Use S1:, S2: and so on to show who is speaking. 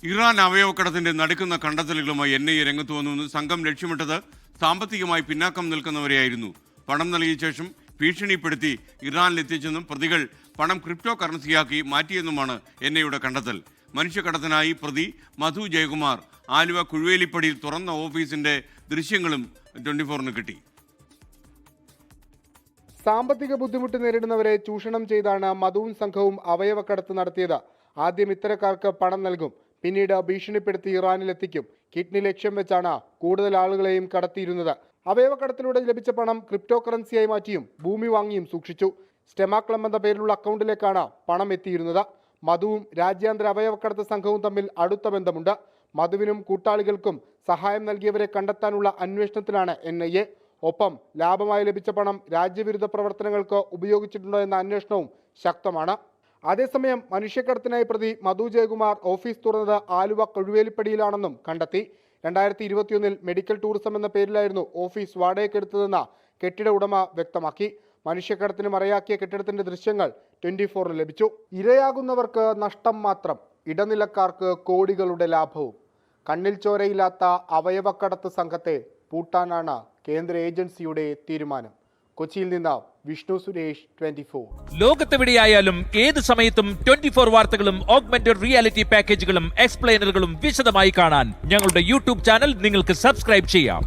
S1: Iran അവയവക്കടത്തിന്റെ നടുക്കുന്ന കണ്ടെത്തലുകളുമായി NIA രംഗത്ത് വന്നു. സംഘം ലക്ഷ്യമിട്ടത് സാമ്പത്തികമായി പിന്നാക്കം നിൽക്കുന്നവരെയായിരുന്നു. പണം നൽകിയ ശേഷം ഭീഷണിപ്പെടുത്തി ഇറാനിലെത്തിച്ചെന്നും പ്രതികൾ പണം ക്രിപ്റ്റോ കറൻസിയാക്കി മാറ്റിയെന്നുമാണ് NIAയുടെ കണ്ടെത്തൽ. മനുഷ്യക്കടത്തിനായി പ്രതി മധു ജയകുമാർ ആലുവ കുഴുവേലിപ്പടിയിൽ തുറന്ന ഓഫീസിന്റെ ദൃശ്യങ്ങളും 24-ന് കിട്ടി.
S2: സാമ്പത്തിക ബുദ്ധിമുട്ട് നേരിടുന്നവരെ ചൂഷണം ചെയ്താണ് മധുവും സംഘവും അവയവക്കടത്ത് നടത്തിയത്. ആദ്യം ഇത്തരക്കാർക്ക് പണം നൽകും, പിന്നീട് ഭീഷണിപ്പെടുത്തി ഇറാനിലെത്തിക്കും. കിഡ്നി ലക്ഷ്യം വെച്ചാണ് കൂടുതൽ ആളുകളെയും കടത്തിയിരുന്നത്. അവയവക്കടത്തിലൂടെ ലഭിച്ച പണം ക്രിപ്റ്റോ കറൻസിയായി മാറ്റിയും ഭൂമി വാങ്ങിയും സൂക്ഷിച്ചു. സ്റ്റെമാക്ലം എന്ന പേരിലുള്ള അക്കൗണ്ടിലേക്കാണ് പണം എത്തിയിരുന്നത്. മധുവും രാജ്യാന്തര അവയവക്കടത്ത് സംഘവും തമ്മിൽ അടുത്ത ബന്ധമുണ്ട്. മധുവിനും കൂട്ടാളികൾക്കും സഹായം നൽകിയവരെ കണ്ടെത്താനുള്ള അന്വേഷണത്തിലാണ് NIA. ഒപ്പം ലാഭമായി ലഭിച്ച പണം രാജ്യവിരുദ്ധ പ്രവർത്തനങ്ങൾക്ക് ഉപയോഗിച്ചിട്ടുണ്ടോ എന്ന അന്വേഷണവും ശക്തമാണ്. അതേസമയം മനുഷ്യക്കടത്തിനായി പ്രതി മധു ജയകുമാർ ഓഫീസ് തുറന്നത് ആലുവ കൊഴുവേലിപ്പടിയിലാണെന്നും കണ്ടെത്തി. 2021 മെഡിക്കൽ ടൂറിസം എന്ന പേരിലായിരുന്നു ഓഫീസ് വാടകയ്ക്കെടുത്തതെന്ന് കെട്ടിട ഉടമ വ്യക്തമാക്കി. മനുഷ്യക്കടത്തിന് മറയാക്കിയ കെട്ടിടത്തിന്റെ ദൃശ്യങ്ങൾ 24-ന് ലഭിച്ചു. ഇരയാകുന്നവർക്ക് നഷ്ടം മാത്രം, ഇടനിലക്കാർക്ക് കോടികളുടെ ലാഭവും. കണ്ണിൽ ചോരയില്ലാത്ത അവയവക്കടത്ത് സംഘത്തെ പൂട്ടാനാണ് കേന്ദ്ര ഏജൻസിയുടെ തീരുമാനം. കൊച്ചിയിൽ നിന്ന് വിഷ്ണു സുരേഷ്, 24.
S3: ലോകത്തെവിടെയായാലും ഏത് സമയത്തും 24 വാർത്തകളും ഓഗ്മെന്റഡ് റിയാലിറ്റി പാക്കേജുകളും എക്സ്പ്ലെയിനറുകളും വിശദമായി കാണാൻ ഞങ്ങളുടെ YouTube ചാനൽ നിങ്ങൾക്ക് സബ്സ്ക്രൈബ് ചെയ്യാം.